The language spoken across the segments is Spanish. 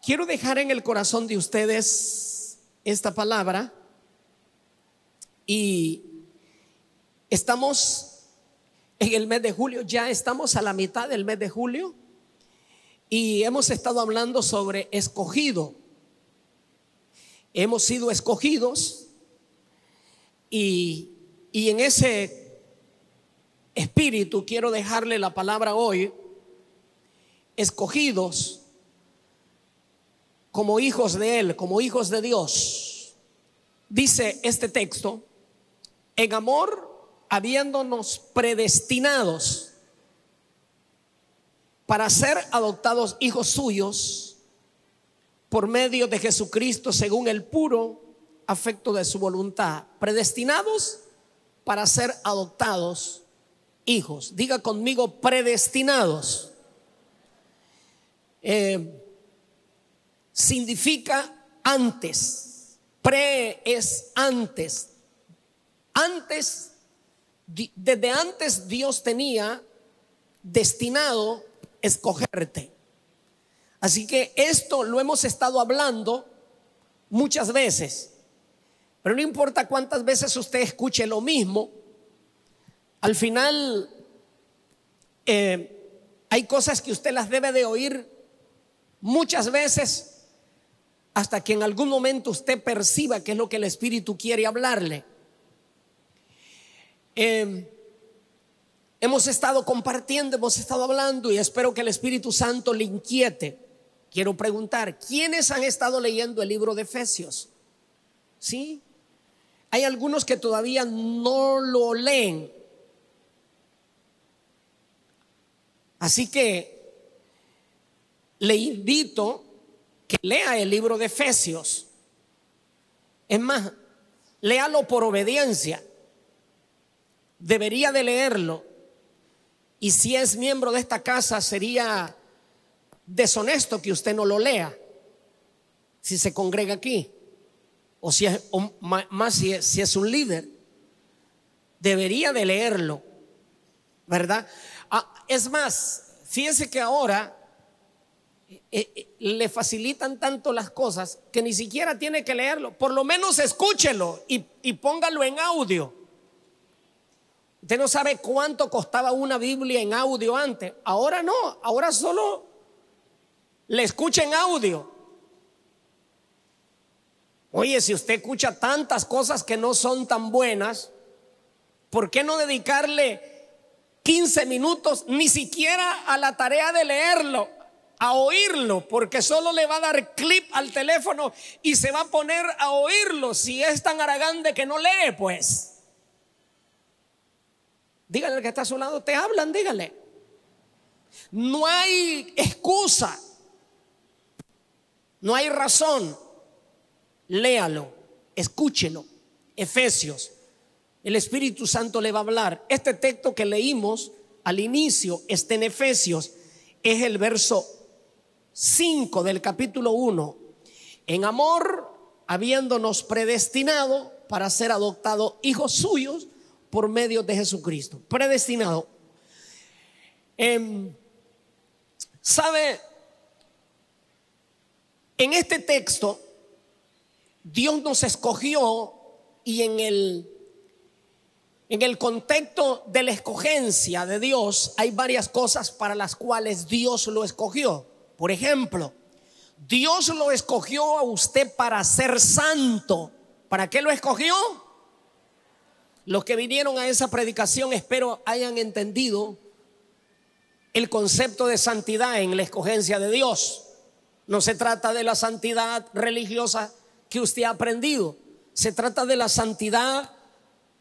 Quiero dejar en el corazón de ustedes esta palabra y estamos en el mes de julio, ya estamos a la mitad del mes de julio y hemos estado hablando sobre escogido. Hemos sido escogidos y en ese espíritu quiero dejarle la palabra hoy, escogidos como hijos de Él, como hijos de Dios. Dice este texto: en amor, habiéndonos predestinados para ser adoptados hijos suyos por medio de Jesucristo, según el puro afecto de su voluntad. Predestinados para ser adoptados hijos. Diga conmigo: predestinados. Significa antes. Pre es antes. Antes, desde antes Dios tenía destinado escogerte. Así que esto lo hemos estado hablando muchas veces, pero no importa cuántas veces usted escuche lo mismo, al final hay cosas que usted las debe de oír muchas veces hasta que en algún momento usted perciba qué es lo que el Espíritu quiere hablarle. Hemos estado compartiendo, hemos estado hablando y espero que el Espíritu Santo le inquiete. Quiero preguntar: ¿quiénes han estado leyendo el libro de Efesios? ¿Sí? Hay algunos que todavía no lo leen. Así que le invito que lea el libro de Efesios. Es más, léalo por obediencia. Debería de leerlo. Y si es miembro de esta casa, sería deshonesto que usted no lo lea si se congrega aquí, o si es, o más si es un líder. Debería de leerlo, ¿verdad? Es más, fíjense que ahora le facilitan tanto las cosas que ni siquiera tiene que leerlo. Por lo menos escúchelo y póngalo en audio. Usted no sabe cuánto costaba una Biblia en audio antes. Ahora no, ahora solo le escucha en audio. Oye, si usted escucha tantas cosas que no son tan buenas, ¿por qué no dedicarle 15 minutos ni siquiera a la tarea de leerlo, a oírlo? Porque solo le va a dar clip al teléfono y se va a poner a oírlo. Si es tan aragante que no lee, pues dígale al que está a su lado: te hablan, dígale. No hay excusa, no hay razón. Léalo, escúchelo. Efesios, el Espíritu Santo le va a hablar. Este texto que leímos al inicio está en Efesios, es el verso 5 del capítulo 1. En amor, habiéndonos predestinado para ser adoptados hijos suyos por medio de Jesucristo. Predestinado. ¿Sabe? En este texto Dios nos escogió, y en el contexto de la escogencia de Dios hay varias cosas para las cuales Dios lo escogió. Por ejemplo, Dios lo escogió a usted para ser santo. ¿Para qué lo escogió? Los que vinieron a esa predicación espero hayan entendido el concepto de santidad en la escogencia de Dios. No se trata de la santidad religiosa que usted ha aprendido. Se trata de la santidad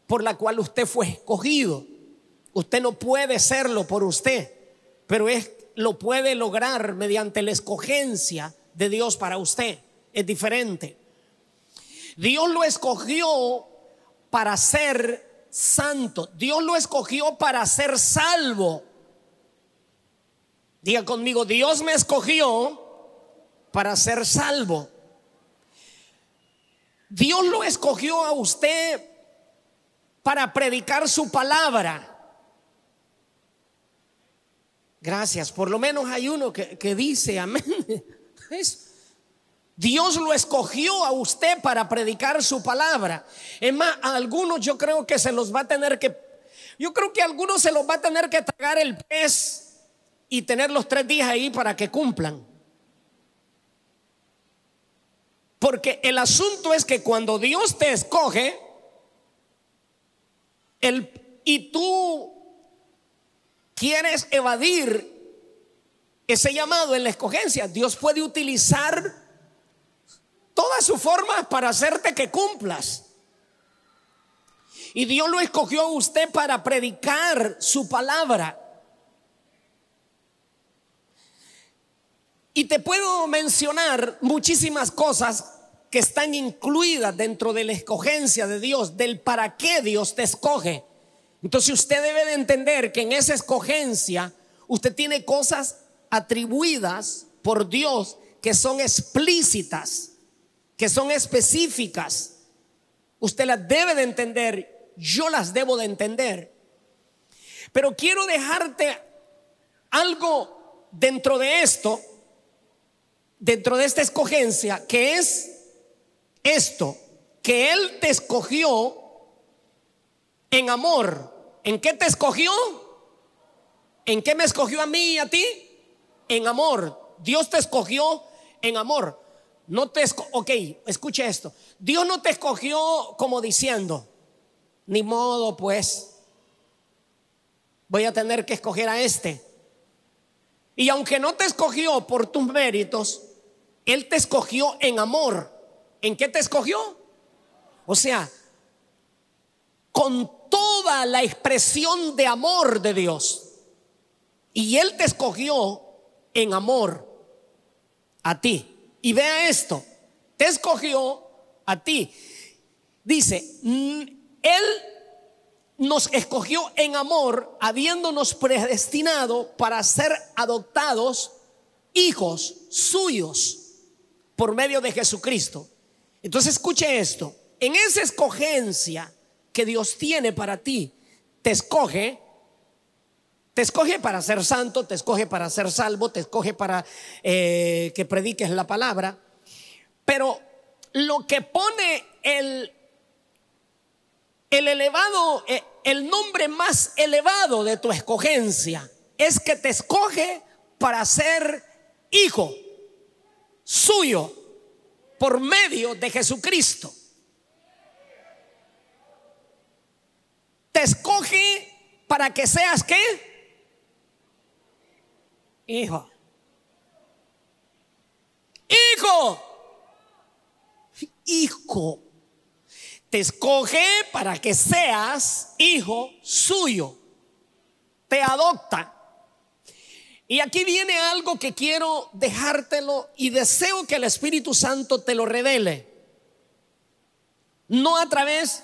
por la cual usted fue escogido. Usted no puede serlo por usted, pero lo puede lograr mediante la escogencia de Dios para usted. Es diferente. Dios lo escogió para ser santo. Dios lo escogió para ser salvo. Diga conmigo: Dios me escogió para ser salvo. Dios lo escogió a usted para predicar su palabra. Gracias, por lo menos hay uno que dice amén. Dios lo escogió a usted para predicar su palabra. Es más, a algunos yo creo que se los va a tener que, yo creo que a algunos se los va a tener que tragar el pez y tener los 3 días ahí para que cumplan. Porque el asunto es que cuando Dios te escoge y tú quieres evadir ese llamado en la escogencia, Dios puede utilizar todas sus formas para hacerte que cumplas. Y Dios lo escogió a usted para predicar su palabra. Y te puedo mencionar muchísimas cosas que están incluidas dentro de la escogencia de Dios, del para qué Dios te escoge. Entonces usted debe de entender que en esa escogencia usted tiene cosas atribuidas por Dios que son explícitas, que son específicas. Usted las debe de entender, yo las debo de entender. Pero quiero dejarte algo dentro de esto, dentro de esta escogencia, que es esto, que Él te escogió en amor. ¿En qué te escogió? ¿En qué me escogió a mí y a ti? En amor. Dios te escogió en amor. No te ok, escuche esto. Dios no te escogió como diciendo, ni modo pues, voy a tener que escoger a este. Y aunque no te escogió por tus méritos, Él te escogió en amor. ¿En qué te escogió? O sea, con toda la expresión de amor de Dios. Y Él te escogió en amor a ti. Y vea esto, te escogió a ti. Dice, Él nos escogió en amor, habiéndonos predestinado para ser adoptados hijos suyos por medio de Jesucristo. Entonces escuche esto, en esa escogencia que Dios tiene para ti, te escoge para ser santo, te escoge para ser salvo, te escoge para que prediques la palabra. Pero lo que pone el elevado, el nombre más elevado de tu escogencia, es que te escoge para ser hijo suyo por medio de Jesucristo. Te escoge para que seas ¿qué? Hijo. Hijo. Te escoge para que seas hijo suyo. Te adopta. Y aquí viene algo que quiero dejártelo y deseo que el Espíritu Santo te lo revele. No a través,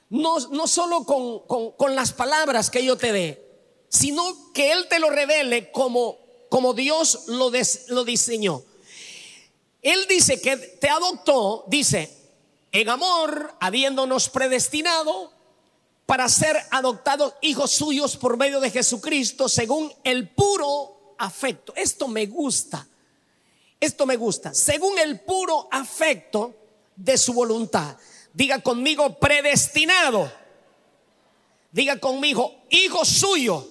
no solo con las palabras que yo te dé, sino que Él te lo revele como Dios lo diseñó. Él dice que te adoptó, dice, en amor, habiéndonos predestinado para ser adoptados hijos suyos por medio de Jesucristo, según el puro afecto. Esto me gusta, según el puro afecto de su voluntad. Diga conmigo, predestinado. Diga conmigo, hijo suyo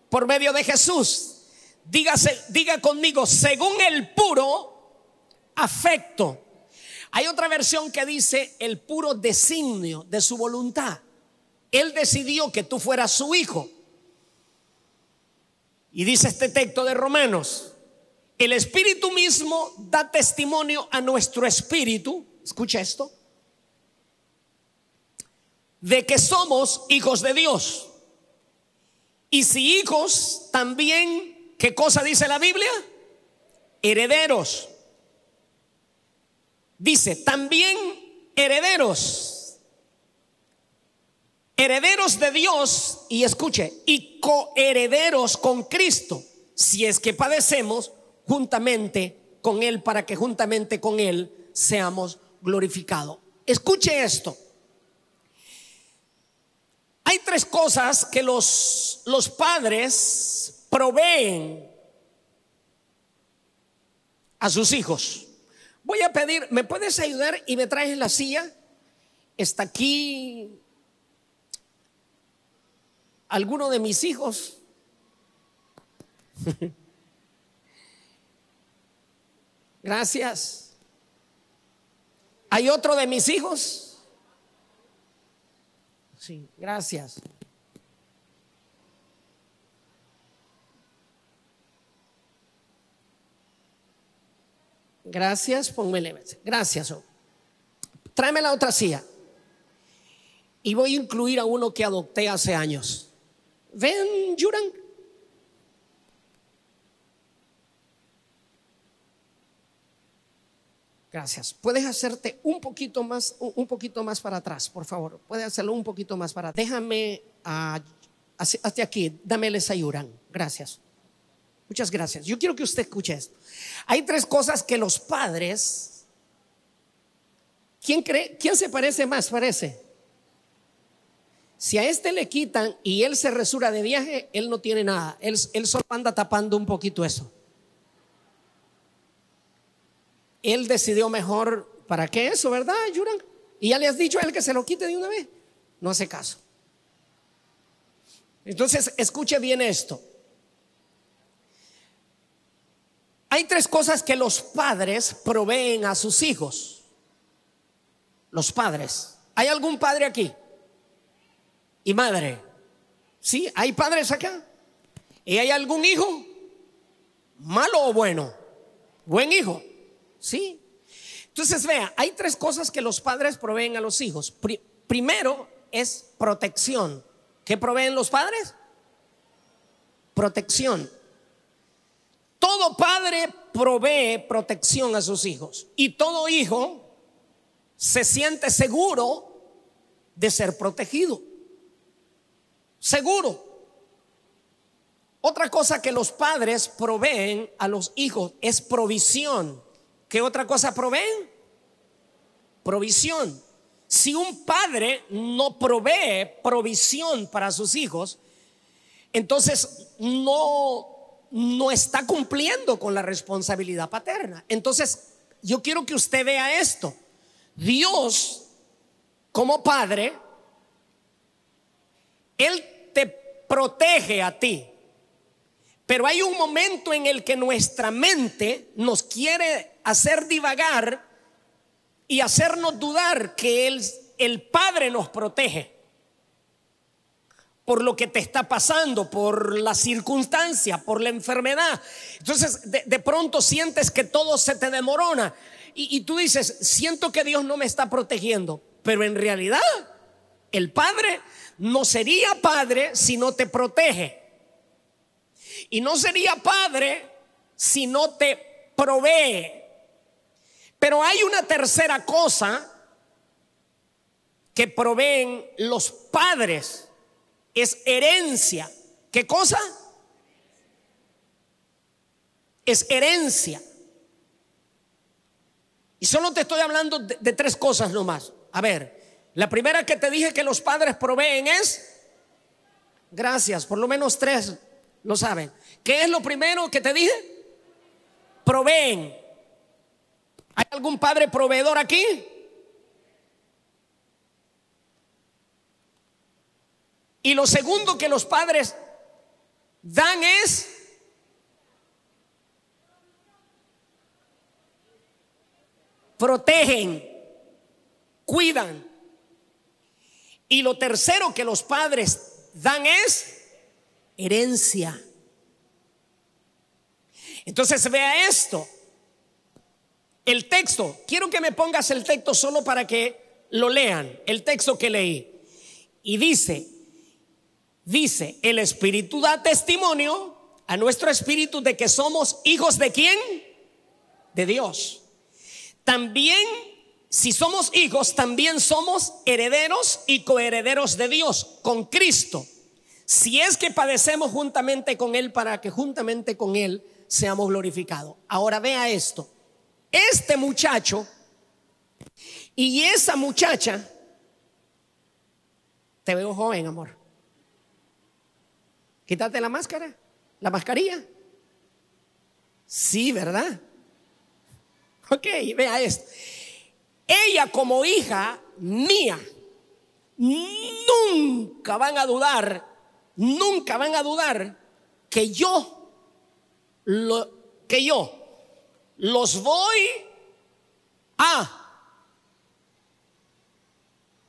por medio de Jesús. Diga conmigo, según el puro afecto. Hay otra versión que dice el puro designio de su voluntad. Él decidió que tú fueras su hijo. Y dice este texto de Romanos, el Espíritu mismo da testimonio a nuestro espíritu, escucha esto, de que somos hijos de Dios. Y si hijos, también, ¿qué cosa dice la Biblia? Herederos. Dice, también herederos. Herederos de Dios, y escuche, y coherederos con Cristo, si es que padecemos juntamente con Él, para que juntamente con Él seamos glorificados. Escuche esto. Hay 3 cosas que los padres proveen a sus hijos. Voy a pedir, ¿me puedes ayudar y me traes la silla? Está aquí alguno de mis hijos. Gracias. ¿Hay otro de mis hijos? Sí, gracias. Gracias, pónmele. Gracias. Tráeme la otra silla. Y voy a incluir a uno que adopté hace años. Ven, Yuran. Gracias. ¿Puedes hacerte un poquito más para atrás, por favor? Puedes hacerlo un poquito más para atrás. Déjame hasta aquí. Dámeles a Yuran. Gracias. Muchas gracias. Yo quiero que usted escuche esto. Hay tres cosas que los padres. ¿Quién se parece más? Parece. Si a este le quitan y él se resura de viaje, él no tiene nada. Él solo anda tapando un poquito eso. Él decidió mejor, ¿para qué eso, verdad, Yuran? Y ya le has dicho a él que se lo quite de una vez. No hace caso. Entonces, escuche bien esto. Hay tres cosas que los padres proveen a sus hijos. Los padres. ¿Hay algún padre aquí? Y madre. ¿Sí? ¿Hay padres acá? ¿Y hay algún hijo? ¿Malo o bueno? Buen hijo. ¿Sí? Entonces vea, hay tres cosas que los padres proveen a los hijos. Primero es protección. ¿Qué proveen los padres? Protección. Todo padre provee protección a sus hijos. Y todo hijo se siente seguro de ser protegido. Seguro. Otra cosa que los padres proveen a los hijos es provisión. ¿Qué otra cosa proveen? Provisión. Si un padre no provee provisión para sus hijos, entonces no está cumpliendo con la responsabilidad paterna. Entonces, yo quiero que usted vea esto. Dios, como padre, Él te protege a ti. Pero hay un momento en el que nuestra mente nos quiere hacer divagar y hacernos dudar que el Padre nos protege por lo que te está pasando, por la circunstancia, por la enfermedad. Entonces de pronto sientes que todo se te demorona y tú dices, siento que Dios no me está protegiendo. Pero en realidad el Padre no sería Padre si no te protege. Y no sería padre si no te provee. Pero hay una tercera cosa que proveen los padres. Es herencia. ¿Qué cosa? Es herencia. Y solo te estoy hablando de tres cosas nomás. A ver, la primera que te dije que los padres proveen es. Gracias, por lo menos tres lo saben. ¿Qué es lo primero que te dije? Proveen. ¿Hay algún padre proveedor aquí? Y lo segundo que los padres dan es protegen, cuidan. Y lo tercero que los padres dan es herencia. Entonces vea esto. El texto, quiero que me pongas el texto solo para que lo lean. El texto que leí. Y dice, el Espíritu da testimonio a nuestro espíritu de que somos hijos de ¿quién? De Dios. También, si somos hijos, también somos herederos y coherederos de Dios con Cristo. Si es que padecemos juntamente con Él, para que juntamente con Él seamos glorificados. Ahora vea esto. Este muchacho y esa muchacha. Te veo joven, amor. Quítate la máscara, la mascarilla. Sí, ¿verdad? Ok, vea esto. Ella como hija mía, nunca van a dudar que yo los voy a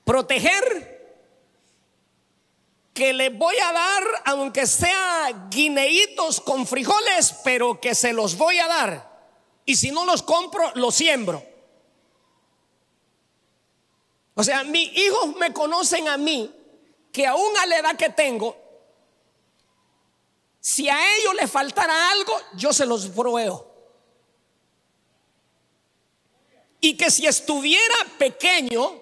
proteger, que les voy a dar, aunque sea guineitos con frijoles, pero que se los voy a dar. Y si no los compro, los siembro. O sea, mis hijos me conocen a mí, que aún a la edad que tengo, si a ellos les faltara algo, yo se los proveo. Y que si estuviera pequeño,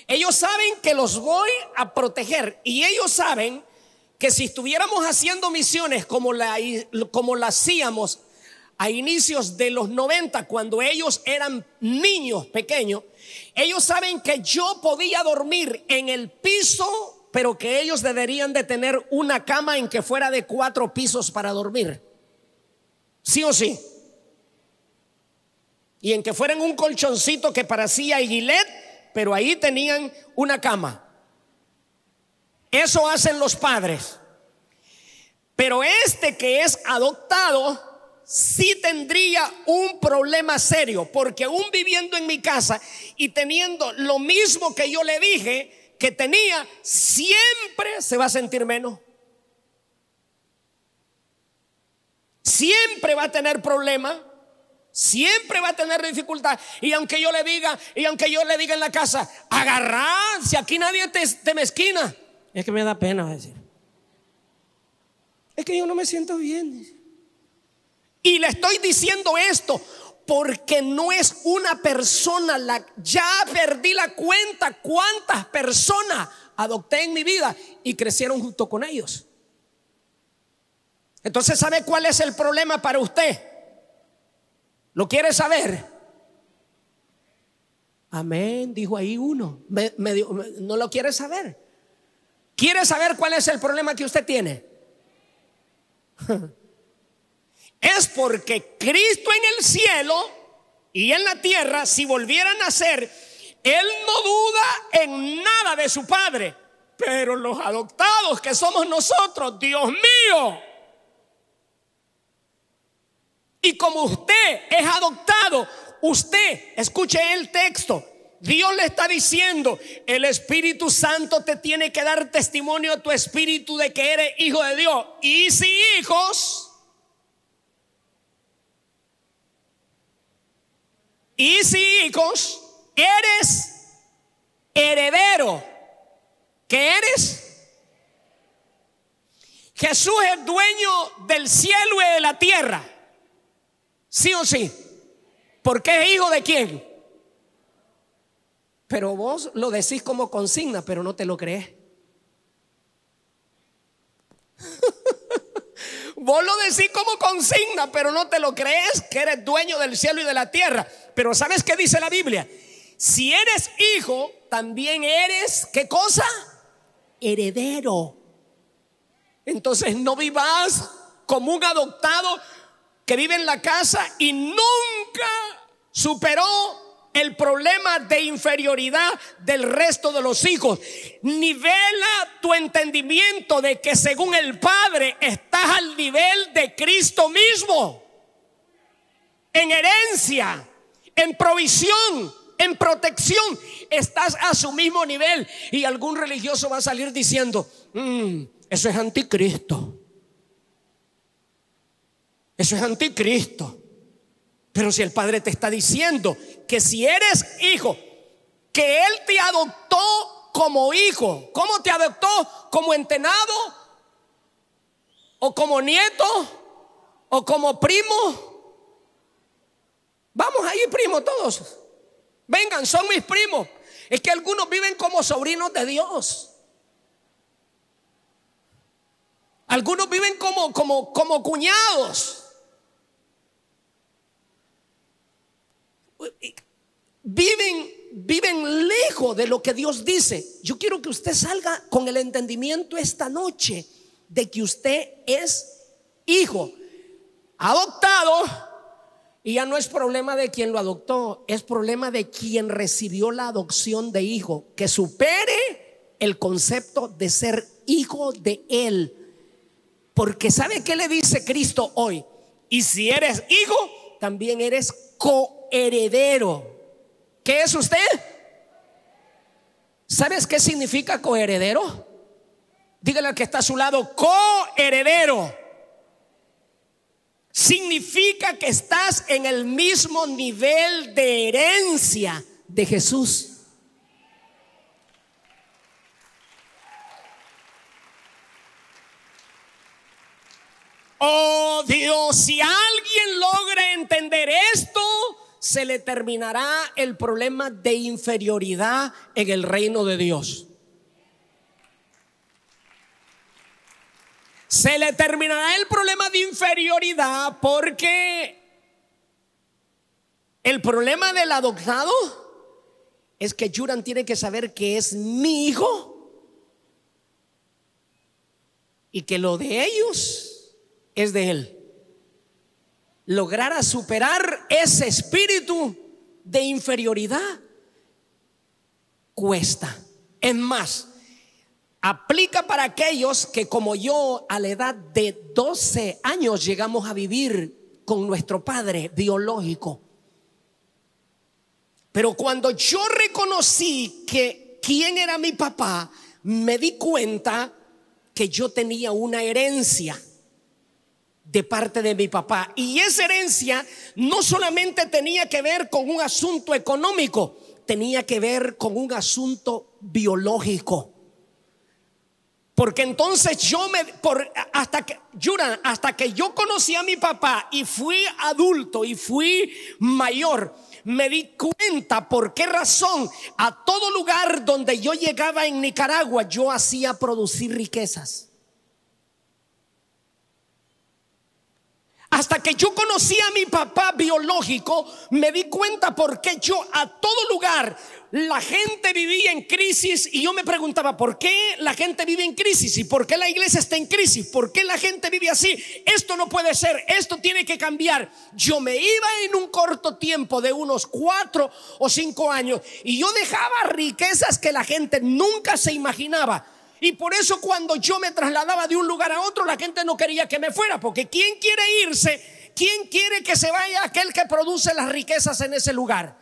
ellos saben que los voy a proteger. Y ellos saben que si estuviéramos haciendo misiones como la hacíamos a inicios de los 90, cuando ellos eran niños pequeños, ellos saben que yo podía dormir en el piso, pero que ellos deberían de tener una cama en que fuera de 4 pisos para dormir. ¿Sí o sí? Y en que fueran un colchoncito que parecía Gilet, pero ahí tenían una cama. Eso hacen los padres. Pero este que es adoptado sí tendría un problema serio, porque aún viviendo en mi casa y teniendo lo mismo que yo le dije que tenía, siempre se va a sentir menos. Siempre va a tener problemas. Siempre va a tener dificultad. Y aunque yo le diga en la casa, agarrá, si aquí nadie te mezquina, es que me da pena decir, es que yo no me siento bien. Y le estoy diciendo esto porque no es una persona, ya perdí la cuenta cuántas personas adopté en mi vida y crecieron junto con ellos. Entonces, ¿sabe cuál es el problema para usted? ¿Lo quiere saber? Amén, dijo ahí uno. ¿No lo quiere saber? ¿Quiere saber cuál es el problema que usted tiene? Es porque Cristo en el cielo y en la tierra, si volviera a nacer, Él no duda en nada de su Padre. Pero los adoptados que somos nosotros, Dios mío. Y como usted es adoptado, usted, escuche el texto, Dios le está diciendo, el Espíritu Santo te tiene que dar testimonio a tu espíritu de que eres hijo de Dios. Y si hijos, eres heredero. ¿Qué eres? Jesús es dueño del cielo y de la tierra. ¿Sí o sí? Porque es hijo de quién. Pero vos lo decís como consigna, pero no te lo crees. Vos lo decís como consigna, pero no te lo crees, que eres dueño del cielo y de la tierra. Pero ¿sabes qué dice la Biblia? Si eres hijo, también eres, ¿qué cosa? Heredero. Entonces no vivas como un adoptado que vive en la casa y nunca superó el problema de inferioridad del resto de los hijos. Nivela tu entendimiento de que según el Padre estás al nivel de Cristo mismo, en herencia, en provisión, en protección, estás a su mismo nivel. Y algún religioso va a salir diciendo, eso es anticristo. Eso es anticristo. Pero si el Padre te está diciendo que si eres hijo, que Él te adoptó como hijo. ¿Cómo te adoptó? ¿Como entenado? ¿O como nieto? ¿O como primo? Vamos ahí, primo, todos. Vengan, son mis primos. Es que algunos viven como sobrinos de Dios. Algunos viven como cuñados. Viven lejos de lo que Dios dice. Yo quiero que usted salga con el entendimiento esta noche de que usted es hijo adoptado Y ya no es problema de quien lo adoptó, es problema de quien recibió la adopción de hijo, que supere el concepto de ser hijo de Él. Porque ¿sabe qué le dice Cristo hoy? Y si eres hijo, también eres coheredero. ¿Qué es usted? ¿Sabes qué significa coheredero? Dígale al que está a su lado, coheredero. Significa que estás en el mismo nivel de herencia de Jesús. Oh Dios, si alguien logra entender esto, se le terminará el problema de inferioridad en el reino de Dios. Se le terminará el problema de inferioridad, porque el problema del adoptado es que Yuran tiene que saber que es mi hijo y que lo de ellos es de él. Lograr a superar ese espíritu de inferioridad cuesta. Es más, aplica para aquellos que, como yo, a la edad de 12 años llegamos a vivir con nuestro padre biológico. Pero cuando yo reconocí que quién era mi papá, me di cuenta que yo tenía una herencia de parte de mi papá. Y esa herencia no solamente tenía que ver con un asunto económico, tenía que ver con un asunto biológico. Porque entonces hasta que yo conocí a mi papá y fui adulto y fui mayor, me di cuenta por qué razón a todo lugar donde yo llegaba en Nicaragua yo hacía producir riquezas. Hasta que yo conocí a mi papá biológico, me di cuenta por qué yo a todo lugar la gente vivía en crisis. Y yo me preguntaba, ¿por qué la gente vive en crisis? ¿Y por qué la iglesia está en crisis? ¿Por qué la gente vive así? Esto no puede ser, esto tiene que cambiar. Yo me iba en un corto tiempo de unos 4 o 5 años y yo dejaba riquezas que la gente nunca se imaginaba. Y por eso cuando yo me trasladaba de un lugar a otro, la gente no quería que me fuera, porque ¿quién quiere irse? ¿Quién quiere que se vaya aquel que produce las riquezas en ese lugar?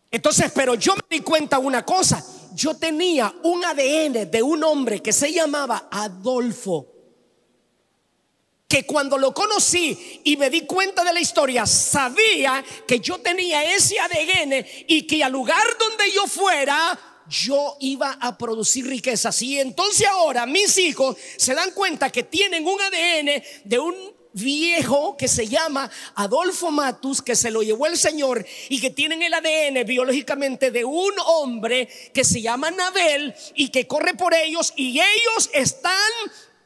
Entonces, pero yo me di cuenta una cosa: yo tenía un ADN de un hombre que se llamaba Adolfo, que cuando lo conocí y me di cuenta de la historia, sabía que yo tenía ese ADN y que al lugar donde yo fuera, yo iba a producir riquezas. Y entonces ahora mis hijos se dan cuenta que tienen un ADN de un viejo que se llama Adolfo Matus, que se lo llevó el Señor, y que tienen el ADN biológicamente de un hombre que se llama Nabel y que corre por ellos, y ellos están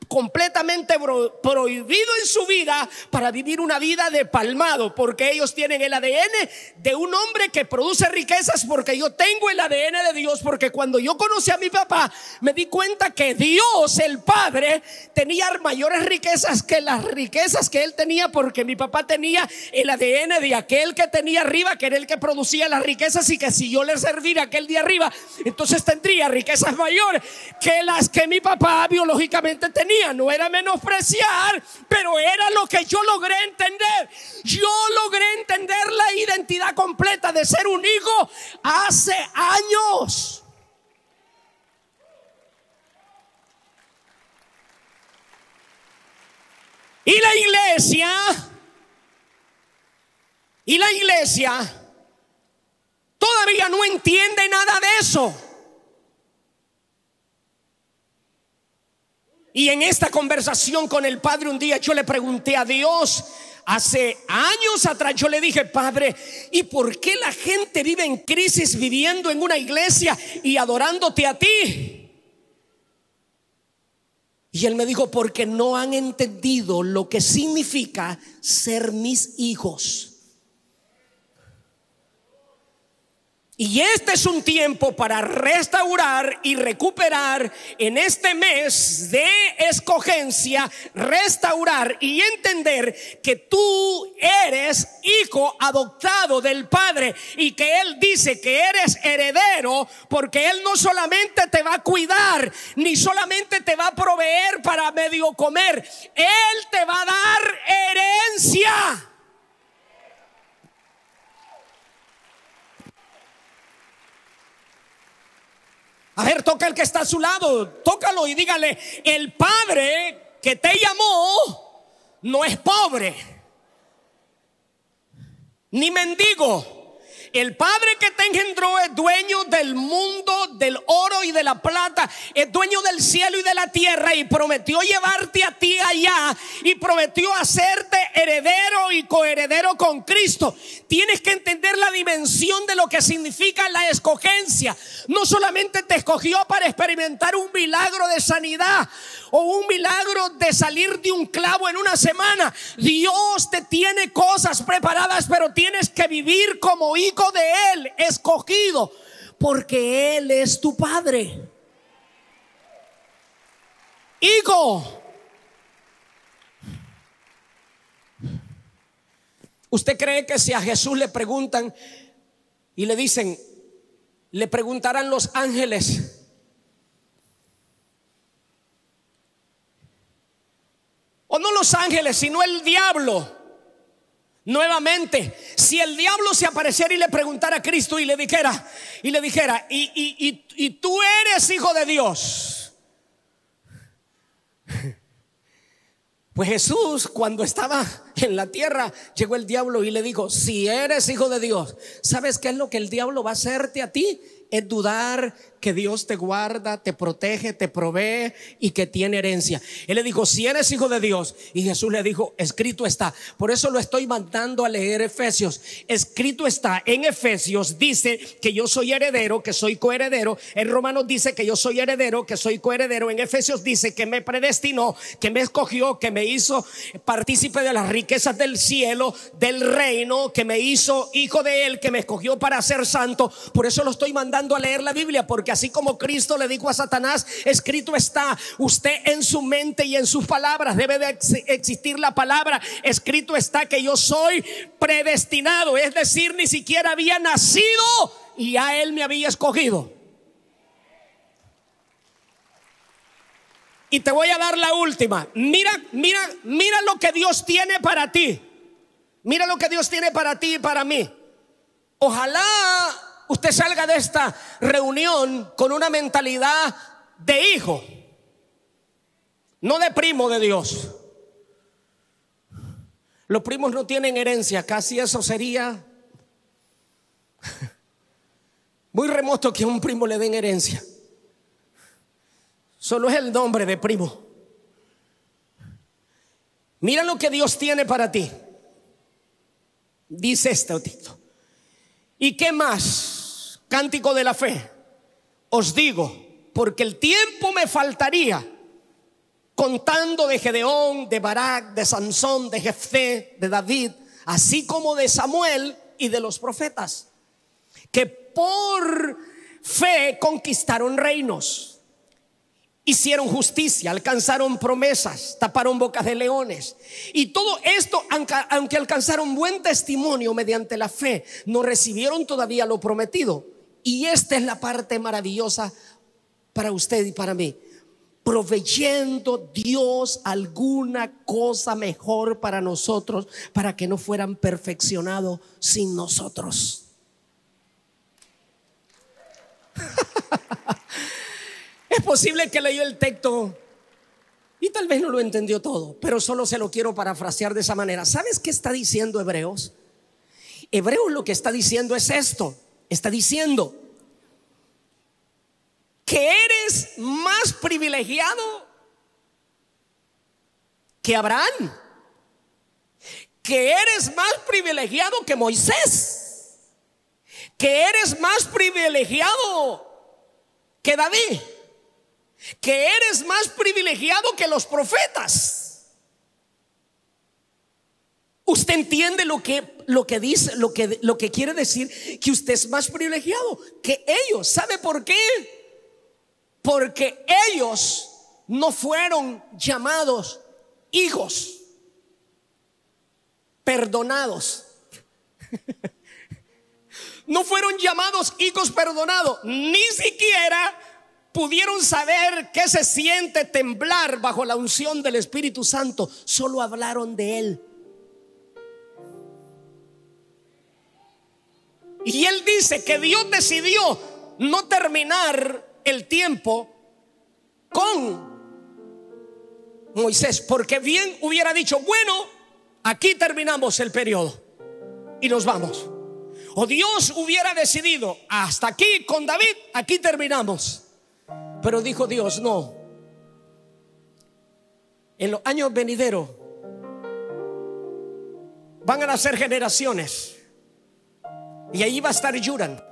completamente prohibido en su vida para vivir una vida de palmado, porque ellos tienen el ADN de un hombre que produce riquezas, porque yo tengo el ADN de Dios. Porque cuando yo conocí a mi papá, me di cuenta que Dios, el Padre, tenía mayores riquezas que las riquezas que él tenía, porque mi papá tenía el ADN de aquel que tenía arriba, que era el que producía las riquezas, y que si yo le serviera a aquel de arriba, entonces tendría riquezas mayores que las que mi papá biológicamente tenía. No era menospreciar, pero era lo que yo logré entender. Yo logré entender la identidad completa de ser un hijo hace años. Y la iglesia todavía no entiende nada de eso. Y en esta conversación con el Padre un día yo le pregunté a Dios, hace años atrás, yo le dije: Padre, ¿y por qué la gente vive en crisis viviendo en una iglesia y adorándote a ti? Y él me dijo: porque no han entendido lo que significa ser mis hijos. Y este es un tiempo para restaurar y recuperar en este mes de escogencia, restaurar y entender que tú eres hijo adoptado del Padre y que Él dice que eres heredero, porque Él no solamente te va a cuidar, ni solamente te va a proveer para medio comer, Él te va a dar herencia. A ver, toca el que está a su lado, tócalo y dígale: el Padre que te llamó no es pobre ni mendigo. El Padre que te engendró es dueño del mundo, del oro y de la plata, es dueño del cielo y de la tierra, y prometió llevarte a ti allá, y prometió hacerte heredero y coheredero con Cristo. Tienes que entender la dimensión de lo que significa la escogencia. No solamente te escogió para experimentar un milagro de sanidad o un milagro de salir de un clavo en una semana. Dios te tiene cosas preparadas, pero tienes que vivir como hijo de Él, escogido, porque Él es tu Padre. Hijo, ¿usted cree que si a Jesús le preguntan y le dicen, le preguntarán los ángeles, o no los ángeles, sino el diablo? Nuevamente, si el diablo se apareciera y le preguntara a Cristo y le dijera, y tú eres hijo de Dios. Pues Jesús, cuando estaba en la tierra, llegó el diablo y le dijo: si eres hijo de Dios, ¿sabes qué es lo que el diablo va a hacerte a ti? Es dudar que Dios te guarda, te protege, te provee y que tiene herencia. Él le dijo: si eres hijo de Dios. Y Jesús le dijo: escrito está. Por eso lo estoy mandando a leer Efesios. Escrito está. En Efesios dice que yo soy heredero, que soy coheredero. En Romanos dice que yo soy heredero, que soy coheredero. En Efesios dice que me predestinó, que me escogió, que me hizo partícipe de las riquezas del cielo, del reino, que me hizo hijo de Él, que me escogió para ser santo. Por eso lo estoy mandando a leer la Biblia, porque así como Cristo le dijo a Satanás: escrito está. Usted en su mente y en sus palabras debe de existir la palabra: escrito está que yo soy predestinado. Es decir, ni siquiera había nacido y ya Él me había escogido. Y te voy a dar la última. Mira lo que Dios tiene para ti. Mira lo que Dios tiene para ti y para mí. Ojalá usted salga de esta reunión con una mentalidad de hijo, no de primo de Dios. Los primos no tienen herencia. Casi eso sería muy remoto que a un primo le den herencia. Solo es el nombre de primo. Mira lo que Dios tiene para ti. Dice este texto: ¿y qué más? Cántico de la fe. Os digo, porque el tiempo me faltaría, contando de Gedeón, de Barak, de Sansón, de Jefté, de David, así como de Samuel y de los profetas, que por fe conquistaron reinos, hicieron justicia, alcanzaron promesas, taparon bocas de leones. Y todo esto, aunque alcanzaron buen testimonio mediante la fe, no recibieron todavía lo prometido. Y esta es la parte maravillosa para usted y para mí: proveyendo Dios alguna cosa mejor para nosotros, para que no fueran perfeccionados sin nosotros. Es posible que leyó el texto y tal vez no lo entendió todo, pero solo se lo quiero parafrasear de esa manera. ¿Sabes qué está diciendo Hebreos? Hebreos lo que está diciendo es esto. Está diciendo que eres más privilegiado que Abraham, que eres más privilegiado que Moisés, que eres más privilegiado que David, que eres más privilegiado que los profetas. ¿Usted entiende lo que lo que dice, lo que quiere decir que usted es más privilegiado que ellos. ¿Sabe por qué? Porque ellos no fueron llamados hijos perdonados. No fueron llamados hijos perdonados. Ni siquiera pudieron saber qué se siente temblar bajo la unción del Espíritu Santo. Solo hablaron de Él. Y Él dice que Dios decidió no terminar el tiempo con Moisés, porque bien hubiera dicho: bueno, aquí terminamos el periodo y nos vamos. O Dios hubiera decidido: hasta aquí con David, aquí terminamos. Pero dijo Dios: no, en los años venideros van a nacer generaciones, y allí va a estar Yuran,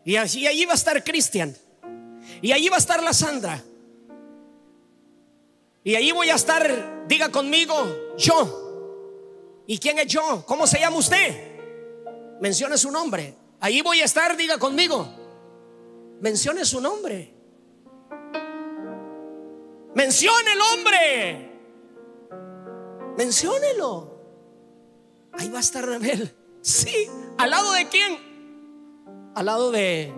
y allí va a estar Cristian, y allí va a estar la Sandra, y allí voy a estar, diga conmigo, yo. ¿Y quién es yo? ¿Cómo se llama usted? Mencione su nombre. Allí voy a estar, diga conmigo. Mencione su nombre. Mencione el nombre. Menciónelo. Ahí va a estar Abel. Sí. ¿Al lado de quién? Al lado de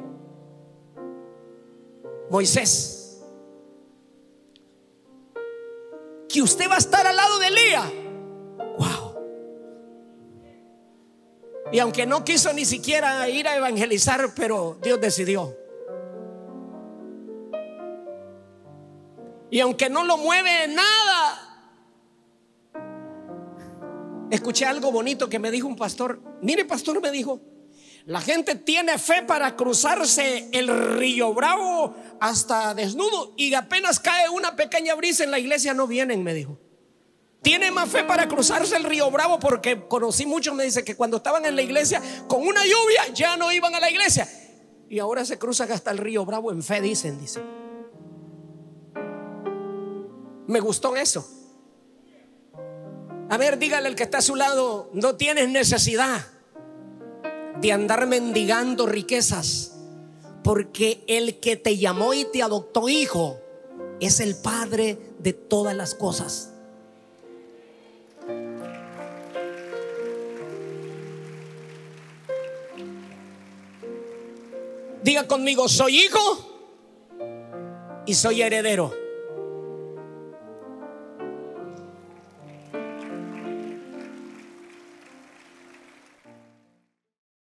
Moisés. Que usted va a estar al lado de Elías. Wow. Y aunque no quiso ni siquiera ir a evangelizar, pero Dios decidió. Y aunque no lo mueve nada. Escuché algo bonito que me dijo un pastor. Mire, pastor, me dijo: la gente tiene fe para cruzarse el río Bravo hasta desnudo, y apenas cae una pequeña brisa en la iglesia no vienen, me dijo. Tiene más fe para cruzarse el río Bravo, porque conocí muchos, me dice, que cuando estaban en la iglesia con una lluvia ya no iban a la iglesia, y ahora se cruzan hasta el río Bravo en fe, dice. Me gustó eso. A ver, dígale al que está a su lado: no tienes necesidad de andar mendigando riquezas, porque el que te llamó y te adoptó hijo es el Padre de todas las cosas. Diga conmigo: soy hijo y soy heredero.